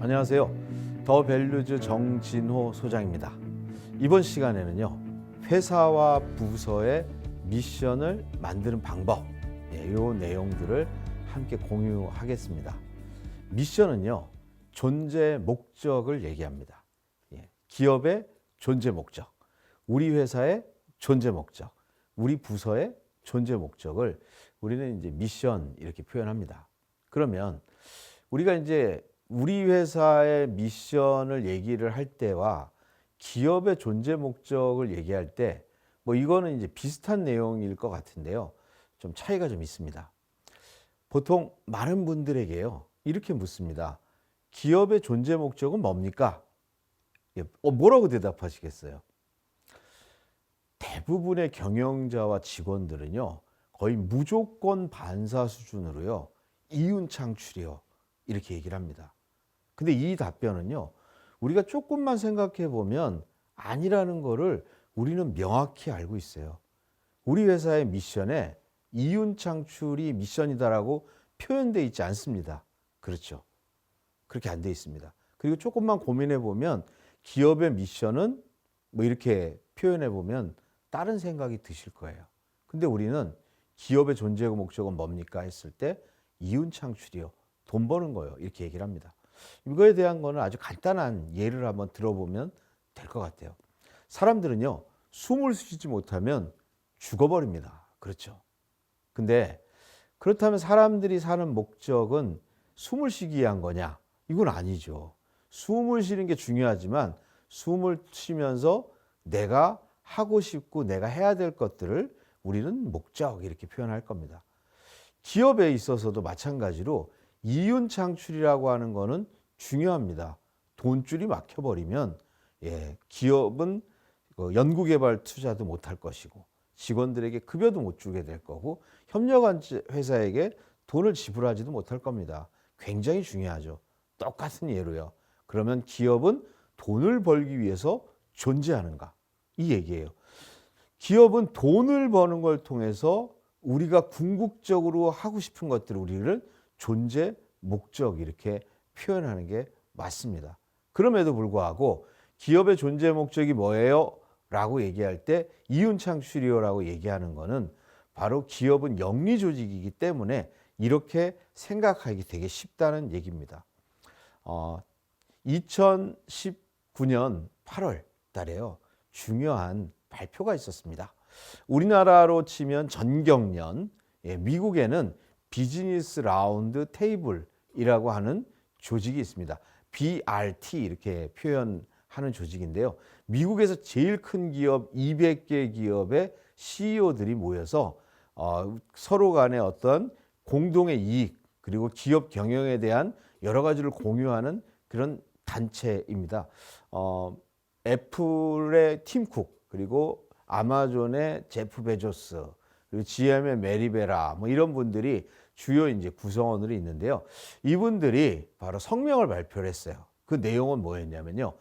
안녕하세요. 더 밸류즈 정진호 소장입니다. 이번 시간에는요, 회사와 부서의 미션을 만드는 방법, 이 내용들을 함께 공유하겠습니다. 미션은요, 존재 목적을 얘기합니다. 기업의 존재 목적, 우리 회사의 존재 목적, 우리 부서의 존재 목적을 우리는 이제 미션 이렇게 표현합니다. 그러면 우리가 이제 우리 회사의 미션을 얘기를 할 때와 기업의 존재 목적을 얘기할 때 뭐 이거는 이제 비슷한 내용일 것 같은데요. 좀 차이가 좀 있습니다. 보통 많은 분들에게요, 이렇게 묻습니다. 기업의 존재 목적은 뭡니까? 뭐라고 대답하시겠어요? 대부분의 경영자와 직원들은요, 거의 무조건 반사 수준으로요, 이윤 창출이요, 이렇게 얘기를 합니다. 근데 이 답변은요, 우리가 조금만 생각해 보면 아니라는 거를 우리는 명확히 알고 있어요. 우리 회사의 미션에 이윤 창출이 미션이다라고 표현되어 있지 않습니다. 그렇죠? 그렇게 안 돼 있습니다. 그리고 조금만 고민해 보면 기업의 미션은 뭐 이렇게 표현해 보면 다른 생각이 드실 거예요. 근데 우리는 기업의 존재 목적은 뭡니까 했을 때 이윤 창출이요, 돈 버는 거요, 이렇게 얘기를 합니다. 이거에 대한 거는 아주 간단한 예를 한번 들어보면 될 것 같아요. 사람들은요, 숨을 쉬지 못하면 죽어버립니다. 그렇죠? 근데 그렇다면 사람들이 사는 목적은 숨을 쉬기 위한 거냐? 이건 아니죠. 숨을 쉬는 게 중요하지만 숨을 쉬면서 내가 하고 싶고 내가 해야 될 것들을 우리는 목적 이렇게 표현할 겁니다. 기업에 있어서도 마찬가지로 이윤 창출이라고 하는 거는 중요합니다. 돈줄이 막혀버리면 기업은 연구개발 투자도 못할 것이고 직원들에게 급여도 못 주게 될 거고 협력한 회사에게 돈을 지불하지도 못할 겁니다. 굉장히 중요하죠. 똑같은 예로요. 그러면 기업은 돈을 벌기 위해서 존재하는가? 이 얘기예요. 기업은 돈을 버는 걸 통해서 우리가 궁극적으로 하고 싶은 것들을 우리를 존재 목적 이렇게 표현하는 게 맞습니다. 그럼에도 불구하고 기업의 존재 목적이 뭐예요? 라고 얘기할 때 이윤 창출이요라고 얘기하는 거는 바로 기업은 영리 조직이기 때문에 이렇게 생각하기 되게 쉽다는 얘기입니다. 2019년 8월 달에요, 중요한 발표가 있었습니다. 우리나라로 치면 전경련, 미국에는 비즈니스 라운드 테이블이라고 하는 조직이 있습니다. BRT 이렇게 표현하는 조직인데요. 미국에서 제일 큰 기업 200개 기업의 CEO들이 모여서 서로 간의 어떤 공동의 이익 그리고 기업 경영에 대한 여러 가지를 공유하는 그런 단체입니다. 애플의 팀 쿡, 그리고 아마존의 제프 베조스, 그리고 GM의 메리 베라, 뭐 이런 분들이 주요 이제 구성원으로 있는데요. 이분들이 바로 성명을 발표를 했어요. 그 내용은 뭐였냐면요,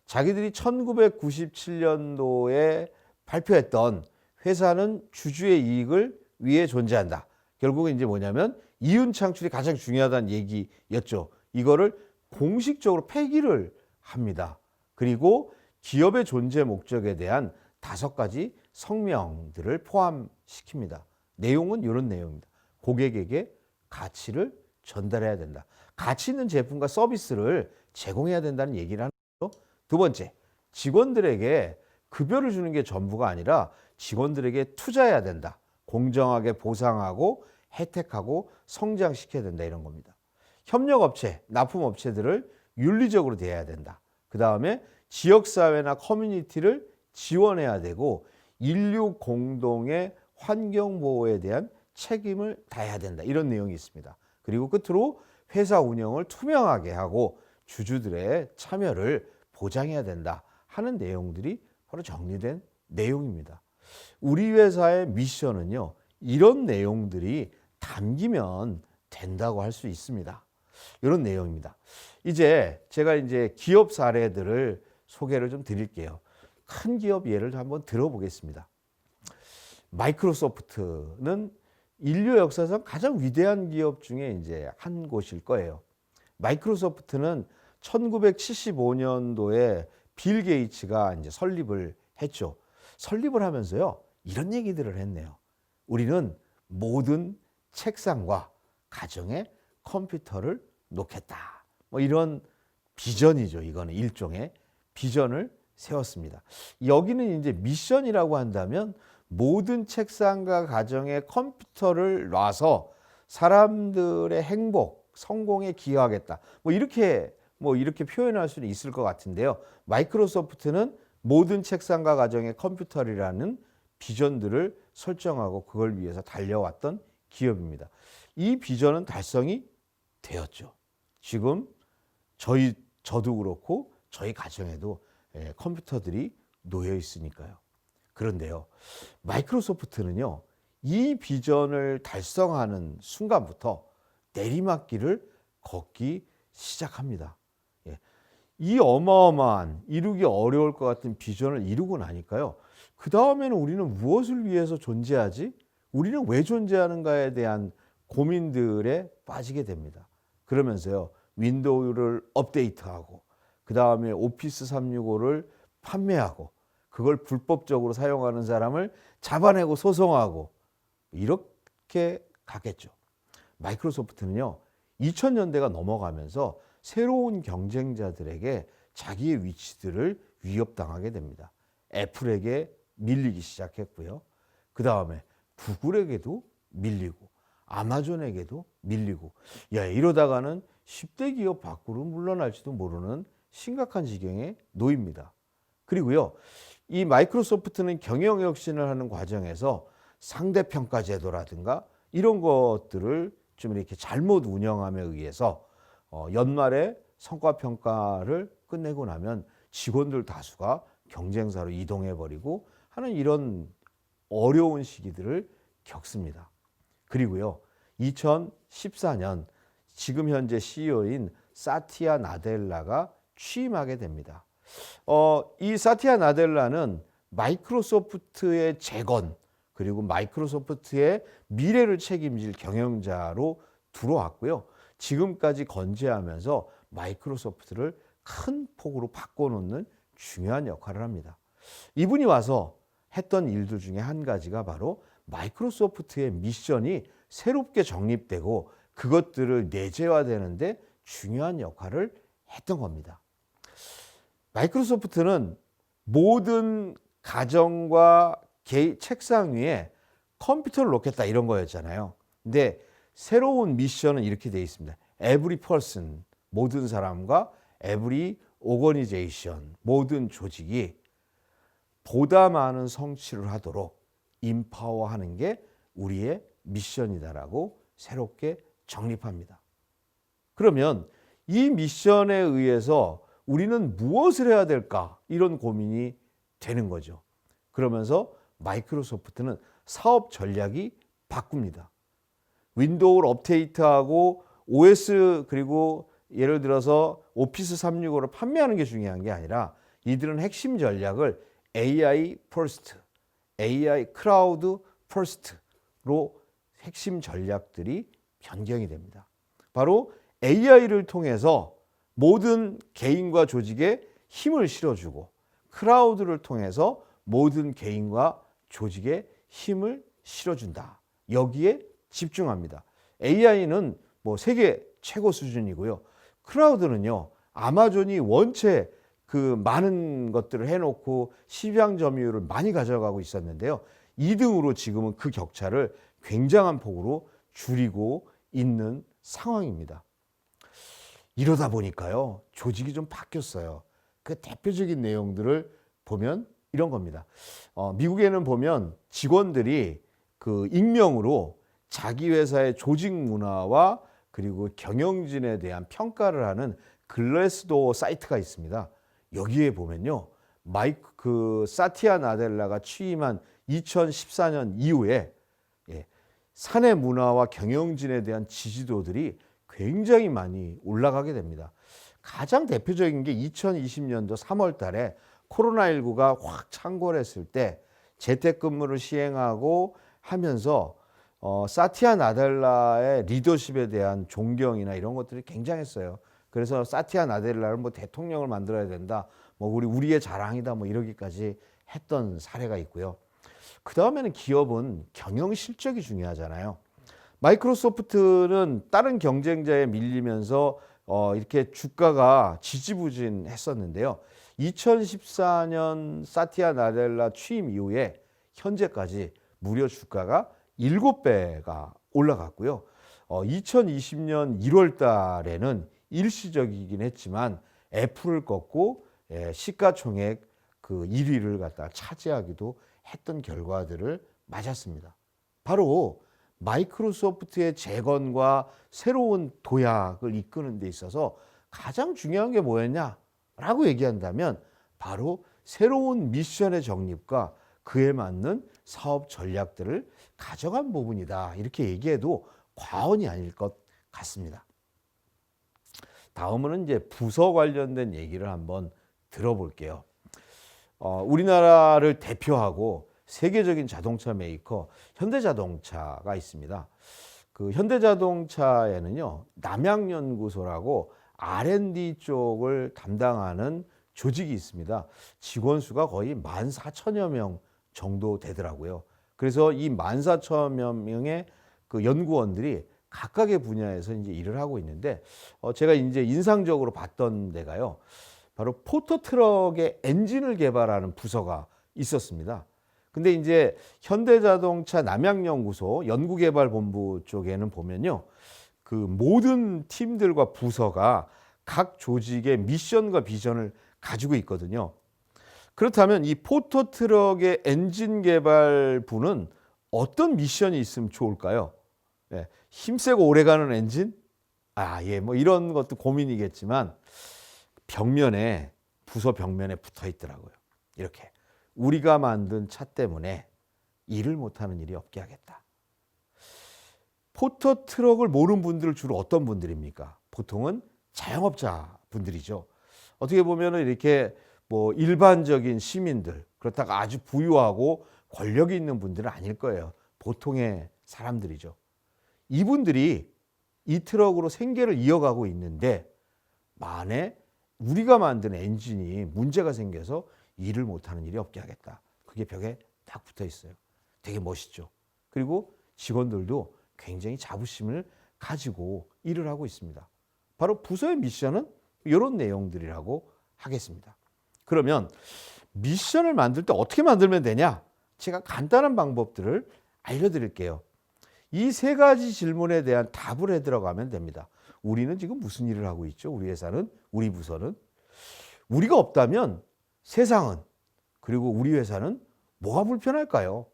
자기들이 1997년도에 발표했던 회사는 주주의 이익을 위해 존재한다. 결국은 이제 뭐냐면 이윤 창출이 가장 중요하다는 얘기였죠. 이거를 공식적으로 폐기를 합니다. 그리고 기업의 존재 목적에 대한 5가지 성명들을 포함시킵니다. 내용은 이런 내용입니다. 고객에게 가치를 전달해야 된다. 가치 있는 제품과 서비스를 제공해야 된다는 얘기를 하는 거죠. 두 번째, 직원들에게 급여를 주는 게 전부가 아니라 직원들에게 투자해야 된다. 공정하게 보상하고 혜택하고 성장시켜야 된다, 이런 겁니다. 협력업체, 납품업체들을 윤리적으로 대해야 된다. 그 다음에 지역사회나 커뮤니티를 지원해야 되고 인류 공동의 환경보호에 대한 책임을 다해야 된다, 이런 내용이 있습니다. 그리고 끝으로 회사 운영을 투명하게 하고 주주들의 참여를 보장해야 된다 하는 내용들이 바로 정리된 내용입니다. 우리 회사의 미션은요, 이런 내용들이 담기면 된다고 할 수 있습니다. 이런 내용입니다. 이제 제가 기업 사례들을 소개를 좀 드릴게요. 큰 기업 예를 한번 들어보겠습니다. 마이크로소프트는 인류 역사상 가장 위대한 기업 중에 이제 한 곳일 거예요. 마이크로소프트는 1975년도에 빌 게이츠가 이제 설립을 했죠. 설립을 하면서요, 이런 얘기들을 했네요. 우리는 모든 책상과 가정에 컴퓨터를 놓겠다. 뭐 이런 비전이죠. 이거는 일종의 비전을 세웠습니다. 여기는 이제 미션이라고 한다면 모든 책상과 가정에 컴퓨터를 놔서 사람들의 행복, 성공에 기여하겠다. 뭐 이렇게 표현할 수는 있을 것 같은데요. 마이크로소프트는 모든 책상과 가정에 컴퓨터라는 비전들을 설정하고 그걸 위해서 달려왔던 기업입니다. 이 비전은 달성이 되었죠. 지금 저도 그렇고 저희 가정에도 컴퓨터들이 놓여 있으니까요. 그런데요, 마이크로소프트는요, 이 비전을 달성하는 순간부터 내리막길을 걷기 시작합니다. 이 어마어마한 이루기 어려울 것 같은 비전을 이루고 나니까요, 그 다음에는 우리는 무엇을 위해서 존재하지? 우리는 왜 존재하는가에 대한 고민들에 빠지게 됩니다. 그러면서요, 윈도우를 업데이트하고 그 다음에 오피스 365를 판매하고 그걸 불법적으로 사용하는 사람을 잡아내고 소송하고 이렇게 가겠죠. 마이크로소프트는요, 2000년대가 넘어가면서 새로운 경쟁자들에게 자기의 위치들을 위협당하게 됩니다. 애플에게 밀리기 시작했고요. 그 다음에 구글에게도 밀리고 아마존에게도 밀리고, 이러다가는 10대 기업 밖으로 물러날지도 모르는 심각한 지경에 놓입니다. 그리고요, 이 마이크로소프트는 경영혁신을 하는 과정에서 상대평가 제도라든가 이런 것들을 좀 이렇게 잘못 운영함에 의해서 연말에 성과평가를 끝내고 나면 직원들 다수가 경쟁사로 이동해버리고 하는 이런 어려운 시기들을 겪습니다. 그리고요, 2014년 지금 현재 CEO인 사티아 나델라가 취임하게 됩니다. 이 사티아 나델라는 마이크로소프트의 재건 그리고 마이크로소프트의 미래를 책임질 경영자로 들어왔고요. 지금까지 건재하면서 마이크로소프트를 큰 폭으로 바꿔놓는 중요한 역할을 합니다. 이분이 와서 했던 일들 중에 한 가지가 바로 마이크로소프트의 미션이 새롭게 정립되고 그것들을 내재화되는데 중요한 역할을 했던 겁니다. 마이크로소프트는 모든 가정과 책상 위에 컴퓨터를 놓겠다 이런 거였잖아요. 근데 새로운 미션은 이렇게 되어 있습니다. Every person, 모든 사람과 every organization, 모든 조직이 보다 많은 성취를 하도록 임파워하는 게 우리의 미션이다라고 새롭게 정립합니다. 그러면 이 미션에 의해서 우리는 무엇을 해야 될까? 이런 고민이 되는 거죠. 그러면서 마이크로소프트는 사업 전략이 바꿉니다. 윈도우를 업데이트하고 OS 그리고 예를 들어서 오피스 365를 판매하는 게 중요한 게 아니라 이들은 핵심 전략을 AI 퍼스트, AI 크라우드 퍼스트로 핵심 전략들이 변경이 됩니다. 바로 AI를 통해서 모든 개인과 조직에 힘을 실어주고 크라우드를 통해서 모든 개인과 조직에 힘을 실어준다. 여기에 집중합니다. AI는 뭐 세계 최고 수준이고요. 크라우드는요, 아마존이 원체 그 많은 것들을 해놓고 시장 점유율을 많이 가져가고 있었는데요. 2등으로 지금은 그 격차를 굉장한 폭으로 줄이고 있는 상황입니다. 이러다 보니까요, 조직이 좀 바뀌었어요. 그 대표적인 내용들을 보면 이런 겁니다. 미국에는 보면 직원들이 그 익명으로 자기 회사의 조직 문화와 그리고 경영진에 대한 평가를 하는 글래스도어 사이트가 있습니다. 여기에 보면요, 사티아 나델라가 취임한 2014년 이후에 사내 문화와 경영진에 대한 지지도들이 굉장히 많이 올라가게 됩니다. 가장 대표적인 게 2020년도 3월 달에 코로나19가 확 창궐했을 때 재택근무를 시행하고 하면서 사티아 나델라의 리더십에 대한 존경이나 이런 것들이 굉장했어요. 그래서 사티아 나델라를 뭐 대통령을 만들어야 된다, 뭐 우리의 자랑이다, 뭐 이러기까지 했던 사례가 있고요. 그 다음에는 기업은 경영 실적이 중요하잖아요. 마이크로소프트는 다른 경쟁자에 밀리면서 이렇게 주가가 지지부진했었는데요. 2014년 사티아 나델라 취임 이후에 현재까지 무려 주가가 7배가 올라갔고요. 2020년 1월 달에는 일시적이긴 했지만 애플을 꺾고 시가총액 그 1위를 갖다 차지하기도 했던 결과들을 맞았습니다. 바로 마이크로소프트의 재건과 새로운 도약을 이끄는 데 있어서 가장 중요한 게 뭐였냐라고 얘기한다면 바로 새로운 미션의 정립과 그에 맞는 사업 전략들을 가져간 부분이다. 이렇게 얘기해도 과언이 아닐 것 같습니다. 다음은 이제 부서 관련된 얘기를 한번 들어볼게요. 우리나라를 대표하고 세계적인 자동차 메이커 현대자동차가 있습니다. 그 현대자동차에는요, 남양연구소라고 R&D 쪽을 담당하는 조직이 있습니다. 직원 수가 거의 14,000여 명 정도 되더라고요. 그래서 이 14,000여 명의 그 연구원들이 각각의 분야에서 이제 일을 하고 있는데, 제가 이제 인상적으로 봤던 데가요, 바로 포토트럭의 엔진을 개발하는 부서가 있었습니다. 근데 이제 현대자동차 남양연구소 연구개발본부 쪽에는 보면요, 그 모든 팀들과 부서가 각 조직의 미션과 비전을 가지고 있거든요. 그렇다면 이 포토트럭의 엔진 개발부는 어떤 미션이 있으면 좋을까요? 네, 힘세고 오래가는 엔진? 뭐 이런 것도 고민이겠지만 벽면에, 부서 벽면에 붙어 있더라고요. 이렇게 우리가 만든 차 때문에 일을 못하는 일이 없게 하겠다. 포토트럭을 모르는 분들은 주로 어떤 분들입니까? 보통은 자영업자 분들이죠. 어떻게 보면 이렇게 뭐 일반적인 시민들, 그렇다가 아주 부유하고 권력이 있는 분들은 아닐 거예요. 보통의 사람들이죠. 이분들이 이 트럭으로 생계를 이어가고 있는데 만에 우리가 만든 엔진이 문제가 생겨서 일을 못하는 일이 없게 하겠다. 그게 벽에 딱 붙어 있어요. 되게 멋있죠. 그리고 직원들도 굉장히 자부심을 가지고 일을 하고 있습니다. 바로 부서의 미션은 이런 내용들이라고 하겠습니다. 그러면 미션을 만들 때 어떻게 만들면 되냐? 제가 간단한 방법들을 알려드릴게요. 이 세 가지 질문에 대한 답을 해 들어가면 됩니다. 우리는 지금 무슨 일을 하고 있죠? 우리 회사는, 우리 부서는. 우리가 없다면 세상은, 그리고 우리 회사는 뭐가 불편할까요?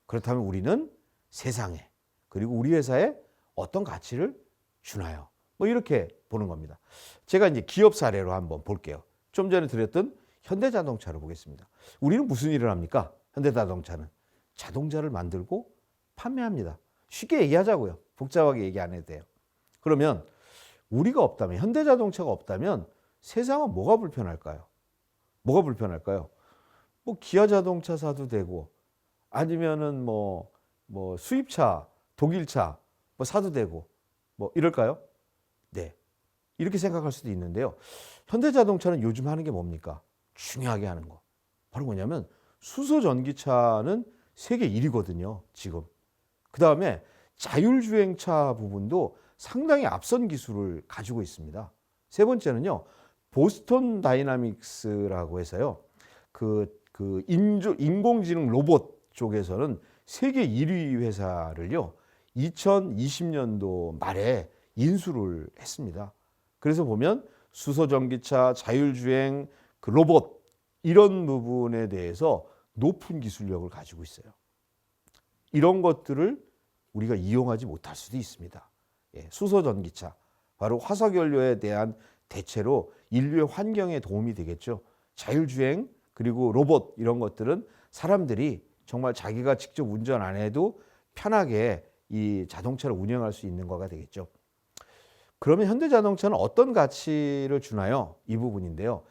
그렇다면 우리는 세상에, 그리고 우리 회사에 어떤 가치를 주나요? 뭐 이렇게 보는 겁니다. 제가 이제 기업 사례로 한번 볼게요. 좀 전에 드렸던 현대자동차를 보겠습니다. 우리는 무슨 일을 합니까? 현대자동차는 자동차를 만들고 판매합니다. 쉽게 얘기하자고요. 복잡하게 얘기 안 해도 돼요. 그러면 우리가 없다면, 현대자동차가 없다면 세상은 뭐가 불편할까요? 뭐가 불편할까요? 뭐 기아 자동차 사도 되고, 아니면은 뭐 수입차, 독일차 뭐 사도 되고, 뭐 이럴까요? 네. 이렇게 생각할 수도 있는데요. 현대자동차는 요즘 하는 게 뭡니까? 중요하게 하는 거. 바로 뭐냐면 수소 전기차는 세계 1위거든요, 지금. 그 다음에 자율주행차 부분도 상당히 앞선 기술을 가지고 있습니다. 세 번째는요, 보스턴 다이나믹스라고 해서요, 인공지능 로봇 쪽에서는 세계 1위 회사를요, 2020년도 말에 인수를 했습니다. 그래서 보면 수소 전기차, 자율주행, 그 로봇 이런 부분에 대해서 높은 기술력을 가지고 있어요. 이런 것들을 우리가 이용하지 못할 수도 있습니다. 수소 전기차, 바로 화석연료에 대한 대체로 인류의 환경에 도움이 되겠죠. 자율주행 그리고 로봇 이런 것들은 사람들이 정말 자기가 직접 운전 안 해도 편하게 이 자동차를 운영할 수 있는 거가 되겠죠. 그러면 현대자동차는 어떤 가치를 주나요? 이 부분인데요.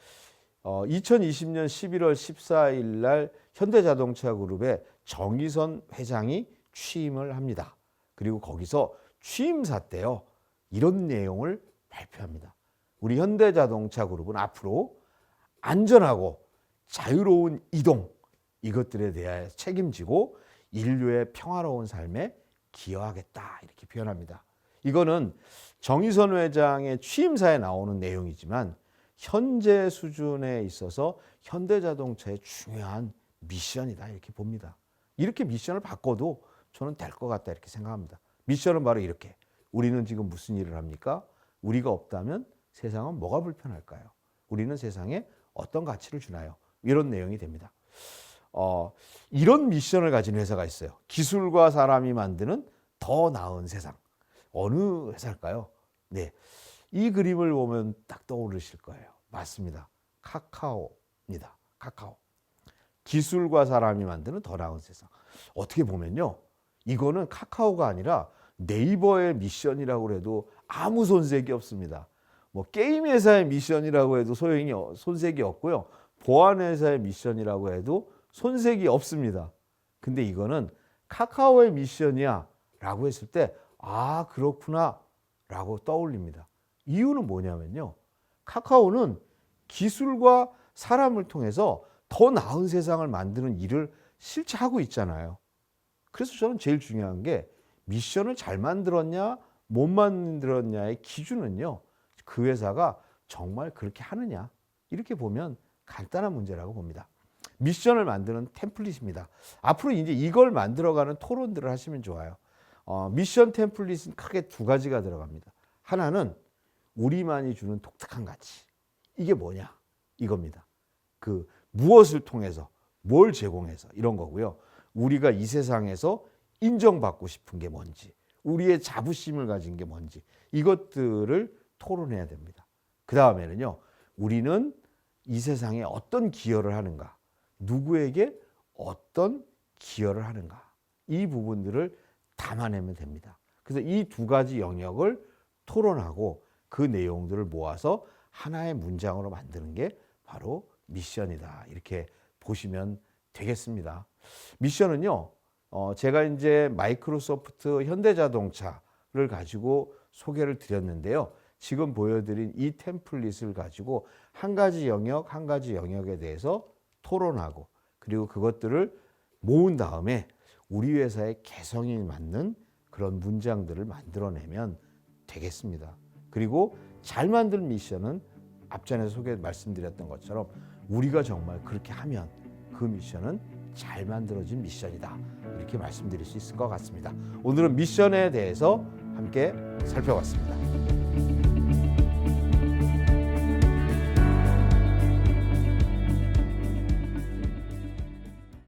2020년 11월 14일 날 현대자동차 그룹의 정의선 회장이 취임을 합니다. 그리고 거기서 취임사 때요, 이런 내용을 발표합니다. 우리 현대자동차 그룹은 앞으로 안전하고 자유로운 이동, 이것들에 대하여 책임지고 인류의 평화로운 삶에 기여하겠다, 이렇게 표현합니다. 이거는 정의선 회장의 취임사에 나오는 내용이지만 현재 수준에 있어서 현대자동차의 중요한 미션이다, 이렇게 봅니다. 이렇게 미션을 바꿔도 저는 될 것 같다, 이렇게 생각합니다. 미션은 바로 이렇게. 우리는 지금 무슨 일을 합니까? 우리가 없다면 세상은 뭐가 불편할까요? 우리는 세상에 어떤 가치를 주나요? 이런 내용이 됩니다. 이런 미션을 가진 회사가 있어요. 기술과 사람이 만드는 더 나은 세상. 어느 회사일까요? 네, 이 그림을 보면 딱 떠오르실 거예요. 맞습니다. 카카오입니다. 카카오. 기술과 사람이 만드는 더 나은 세상. 어떻게 보면요, 이거는 카카오가 아니라 네이버의 미션이라고 해도 아무 손색이 없습니다. 뭐 게임 회사의 미션이라고 해도 손색이 없고요. 보안 회사의 미션이라고 해도 손색이 없습니다. 근데 이거는 카카오의 미션이야 라고 했을 때, 아, 그렇구나 라고 떠올립니다. 이유는 뭐냐면요, 카카오는 기술과 사람을 통해서 더 나은 세상을 만드는 일을 실제 하고 있잖아요. 그래서 저는 제일 중요한 게 미션을 잘 만들었냐 못 만들었냐의 기준은요, 그 회사가 정말 그렇게 하느냐, 이렇게 보면 간단한 문제라고 봅니다. 미션을 만드는 템플릿입니다. 앞으로 이제 이걸 만들어가는 토론들을 하시면 좋아요. 미션 템플릿은 크게 두 가지가 들어갑니다. 하나는 우리만이 주는 독특한 가치. 이게 뭐냐? 이겁니다. 그 무엇을 통해서 뭘 제공해서 이런 거고요. 우리가 이 세상에서 인정받고 싶은 게 뭔지, 우리의 자부심을 가진 게 뭔지, 이것들을 토론해야 됩니다. 그 다음에는요, 우리는 이 세상에 어떤 기여를 하는가, 누구에게 어떤 기여를 하는가, 이 부분들을 담아내면 됩니다. 그래서 이 두 가지 영역을 토론하고 그 내용들을 모아서 하나의 문장으로 만드는 게 바로 미션이다, 이렇게 보시면 되겠습니다. 미션은요, 제가 이제 마이크로소프트 현대자동차를 가지고 소개를 드렸는데요. 지금 보여드린 이 템플릿을 가지고 한 가지 영역에 대해서 토론하고, 그리고 그것들을 모은 다음에 우리 회사의 개성이 맞는 그런 문장들을 만들어내면 되겠습니다. 그리고 잘 만든 미션은 앞전에 말씀드렸던 것처럼 우리가 정말 그렇게 하면 그 미션은 잘 만들어진 미션이다, 이렇게 말씀드릴 수 있을 것 같습니다. 오늘은 미션에 대해서 함께 살펴봤습니다.